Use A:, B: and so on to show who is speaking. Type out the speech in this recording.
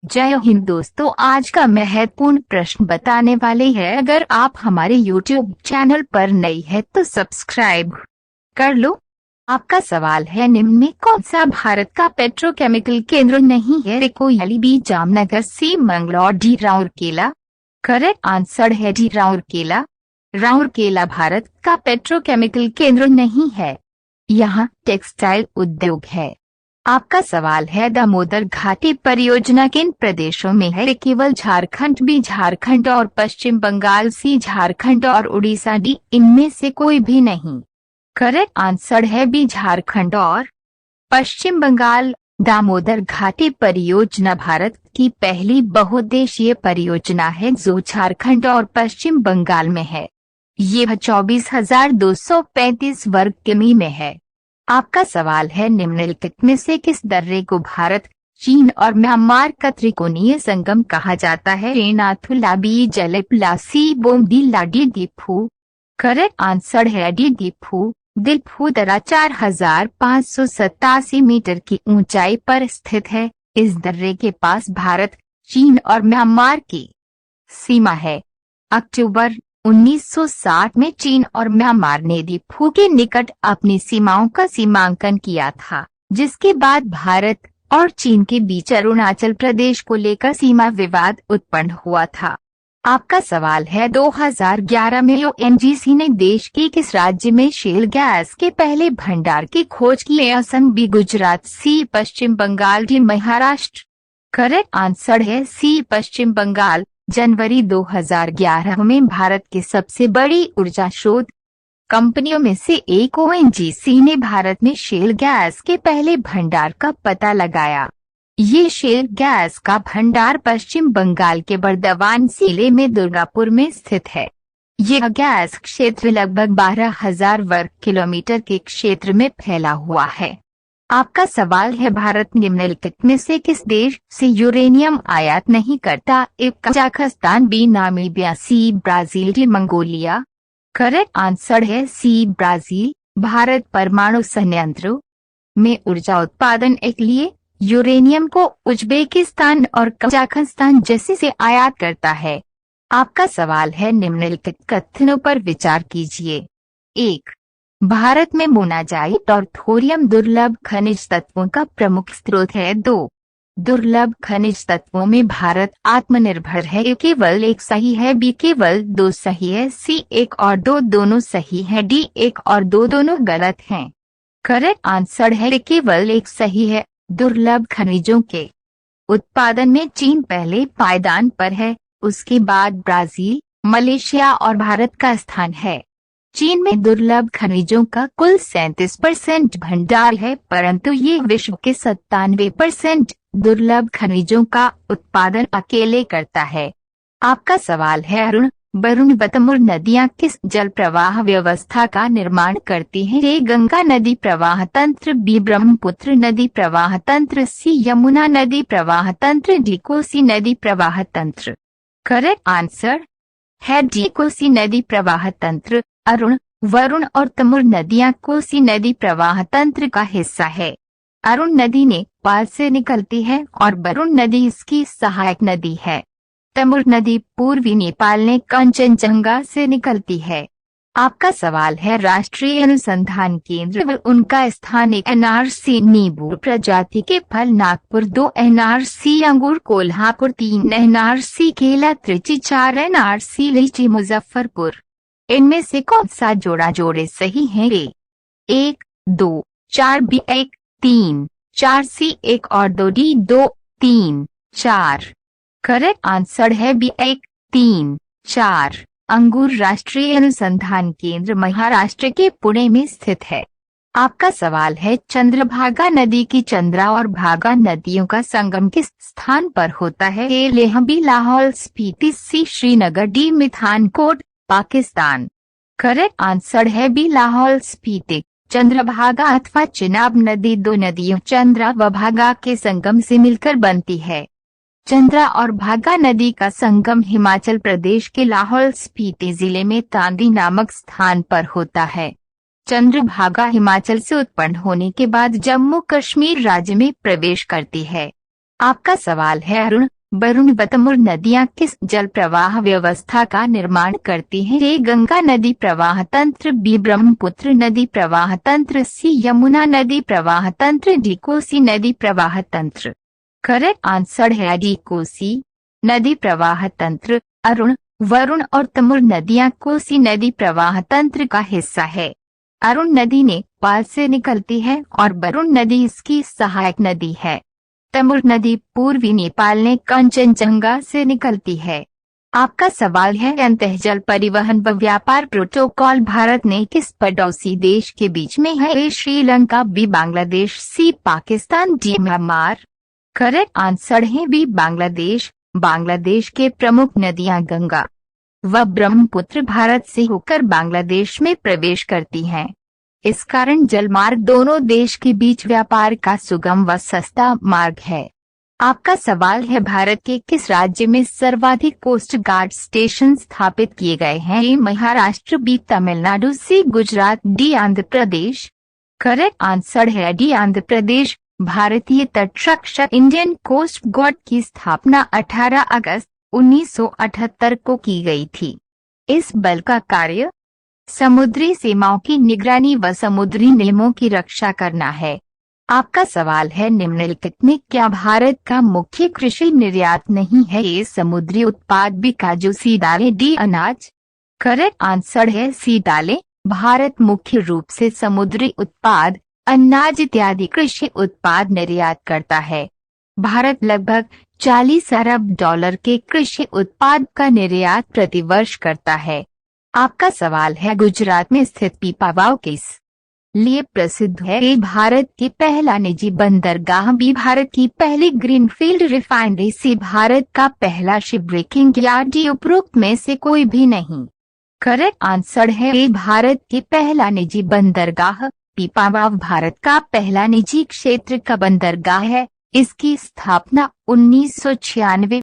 A: जय हिंद दोस्तों, आज का महत्वपूर्ण प्रश्न बताने वाले हैं। अगर आप हमारे YouTube चैनल पर नई है तो सब्सक्राइब कर लो। आपका सवाल है, निम्न में कौन सा भारत का पेट्रोकेमिकल केंद्र नहीं है? Koyali, B Jamnagar, C Mangalore, D Rourkela. Correct answer है डी राउरकेला। राउरकेला भारत का पेट्रोकेमिकल केंद्र नहीं है, यहाँ टेक्सटाइल उद्योग है। आपका सवाल है, दामोदर घाटी परियोजना किन प्रदेशों में है? केवल झारखंड, बी झारखंड और पश्चिम बंगाल, सी झारखंड और उड़ीसा, डी इनमें से कोई भी नहीं। करेक्ट आंसर है बी झारखंड और पश्चिम बंगाल। दामोदर घाटी परियोजना भारत की पहली बहुउद्देशीय परियोजना है जो झारखंड और पश्चिम बंगाल में है। यह 24,235 वर्ग किमी में है। आपका सवाल है, निम्नलिखित में से किस दर्रे को भारत, चीन और म्यांमार का त्रिकोणीय संगम कहा जाता है? Nathula, B Jelepla, C Bomdila, D Diphu. Correct answer है डी दिफू। दिफू दर्रा 4,587 मीटर की ऊंचाई पर स्थित है। इस दर्रे के पास भारत, चीन और म्यांमार की सीमा है। अक्टूबर 1960 में चीन और म्यांमार ने दिफू के निकट अपनी सीमाओं का सीमांकन किया था, जिसके बाद भारत और चीन के बीच अरुणाचल प्रदेश को लेकर सीमा विवाद उत्पन्न हुआ था। आपका सवाल है, 2011 में ओएनजीसी ने देश के किस राज्य में शेल गैस के पहले भंडार की खोज की? Assam, B Gujarat, C Paschim Bangal, D Maharashtra. Correct answer है सी पश्चिम बंगाल। जनवरी 2011 में भारत के सबसे बड़ी ऊर्जा शोध कंपनियों में से एक ओएनजीसी ने भारत में शेल गैस के पहले भंडार का पता लगाया। ये शेल गैस का भंडार पश्चिम बंगाल के बर्दवान जिले में दुर्गापुर में स्थित है। यह गैस क्षेत्र लगभग 12,000 वर्ग किलोमीटर के क्षेत्र में फैला हुआ है। आपका सवाल है, भारत निम्नलिखित में से किस देश से यूरेनियम आयात नहीं करता? Kazakhstan, B Namibia, C Brazil, D Mongolia. Correct answer है सी ब्राजील। भारत परमाणु संयंत्रों में ऊर्जा उत्पादन के लिए यूरेनियम को उज्बेकिस्तान और कजाकिस्तान जैसे से आयात करता है। आपका सवाल है, निम्नलिखित कथनों पर विचार कीजिए। 1. भारत में मोनाजाइट और थोरियम दुर्लभ खनिज तत्वों का प्रमुख स्रोत है। 2. दुर्लभ खनिज तत्वों में भारत आत्मनिर्भर है। केवल एक सही है, बी केवल 2 सही है, सी 1 और 2 दोनों सही है, डी 1 और 2 दोनों गलत हैं। करेक्ट आंसर है केवल एक सही है। दुर्लभ खनिजों के उत्पादन में चीन पहले पायदान पर है, उसके बाद ब्राजील, मलेशिया और भारत का स्थान है। चीन में दुर्लभ खनिजों का कुल 37% भंडार है, परंतु ये विश्व के 97% दुर्लभ खनिजों का उत्पादन अकेले करता है। आपका सवाल है, अरुण, वरुण व तमोर नदियां किस जल प्रवाह व्यवस्था का निर्माण करती हैं? ए गंगा नदी प्रवाह तंत्र, बी ब्रह्मपुत्र नदी प्रवाह तंत्र, सी यमुना नदी प्रवाह तंत्र, डी कोसी नदी प्रवाह तंत्र। करेक्ट आंसर है डी कोसी नदी प्रवाह तंत्र। अरुण, वरुण और तमोर नदियां कोसी नदी प्रवाह तंत्र का हिस्सा है। अरुण नदी नेपाल से निकलती है और वरुण नदी इसकी सहायक नदी है। तमोर नदी पूर्वी नेपाल ने कंचनजंगा से निकलती है। आपका सवाल है, राष्ट्रीय अनुसंधान केंद्र व उनका स्थान? एनआरसी नींबू प्रजाति के फल नागपुर, 2 एनआरसी अंगूर कोल्हापुर, 3 एनआरसी केला त्रिची, 4 एनआरसी लीची मुजफ्फरपुर। इनमें से कौन सा जोड़े सही है? ए 1, 2, 4, बी 1, 3, 4, सी 1 और 2, डी 2, 3, 4। करेक्ट आंसर है बी 1, 3, 4। अंगूर राष्ट्रीय अनुसंधान केंद्र महाराष्ट्र के पुणे में स्थित है। आपका सवाल है, चंद्रभागा नदी की चंद्रा और भागा नदियों का संगम किस स्थान पर होता है? A Leh, B Lahaul Spiti, C Srinagar, D Mithankot, Pakistan. Correct answer है बी लाहौल स्पीति। चंद्रभागा अथवा चिनाब नदी 2 नदियों चंद्रा व भागा के संगम से मिलकर बनती है। चंद्रा और भागा नदी का संगम हिमाचल प्रदेश के लाहौल स्पीति जिले में तांदी नामक स्थान पर होता है। चंद्रभागा हिमाचल से उत्पन्न होने के बाद जम्मू कश्मीर राज्य में प्रवेश करती है। आपका सवाल है अरुण, वरुण व तमोर नदियां किस जल प्रवाह व्यवस्था का निर्माण करती हैं? ए गंगा नदी प्रवाह तंत्र, बी ब्रह्मपुत्र नदी प्रवाह तंत्र, सी यमुना नदी प्रवाह तंत्र, डी कोसी नदी प्रवाह तंत्र। करेक्ट आंसर है डी कोसी नदी प्रवाह तंत्र। अरुण, वरुण और तमोर नदियां कोसी नदी प्रवाह तंत्र का हिस्सा है। अरुण नदी नेपाल से निकलती है और वरुण नदी इसकी सहायक नदी है। तमोर नदी पूर्वी नेपाल ने कंचनजंगा से निकलती है। आपका सवाल है अंतःजल परिवहन व व्यापार प्रोटोकॉल भारत ने किस पड़ोसी देश के बीच में है? A Sri Lanka, B Bangladesh, C Pakistan, D Myanmar. Correct answer है बी बांग्लादेश। बांग्लादेश के प्रमुख नदियां गंगा व ब्रह्मपुत्र भारत से होकर बांग्लादेश में प्रवेश करती हैं। इस कारण जलमार्ग दोनों देश के बीच व्यापार का सुगम व सस्ता मार्ग है। आपका सवाल है भारत के किस राज्य में सर्वाधिक कोस्ट गार्ड स्टेशन स्थापित किए गए हैं? ए महाराष्ट्र, बी तमिलनाडु, सी Gujarat, D Andhra Pradesh. Correct answer है डी आंध्र प्रदेश। भारतीय तटरक्षक इंडियन कोस्ट गार्ड की स्थापना 18 अगस्त 1978 को की गई थी। इस बल का कार्य समुद्री सीमाओं की निगरानी व समुद्री नियमों की रक्षा करना है। आपका सवाल है निम्नलिखित में क्या भारत का मुख्य कृषि निर्यात नहीं है? ये समुद्री उत्पाद, बी काजू, सी दालें, डी अनाज। करेक्ट आंसर है सी दालें। भारत मुख्य रूप से समुद्री उत्पाद, अनाज इत्यादि कृषि उत्पाद निर्यात करता है। भारत लगभग 40 अरब डॉलर के कृषि उत्पाद का निर्यात प्रतिवर्ष करता है। आपका सवाल है गुजरात में स्थित पीपावाव किस लिए प्रसिद्ध है? ए भारत की पहला निजी बंदरगाह, बी भारत की पहली ग्रीनफील्ड रिफाइनरी, सी भारत का पहला शिप ब्रेकिंग यार्ड, डी उपरोक्त में से कोई भी नहीं। करेक्ट आंसर है ए भारत की पहला निजी बंदरगाह। पीपावाव भारत का पहला निजी क्षेत्र का बंदरगाह है। इसकी स्थापना 1996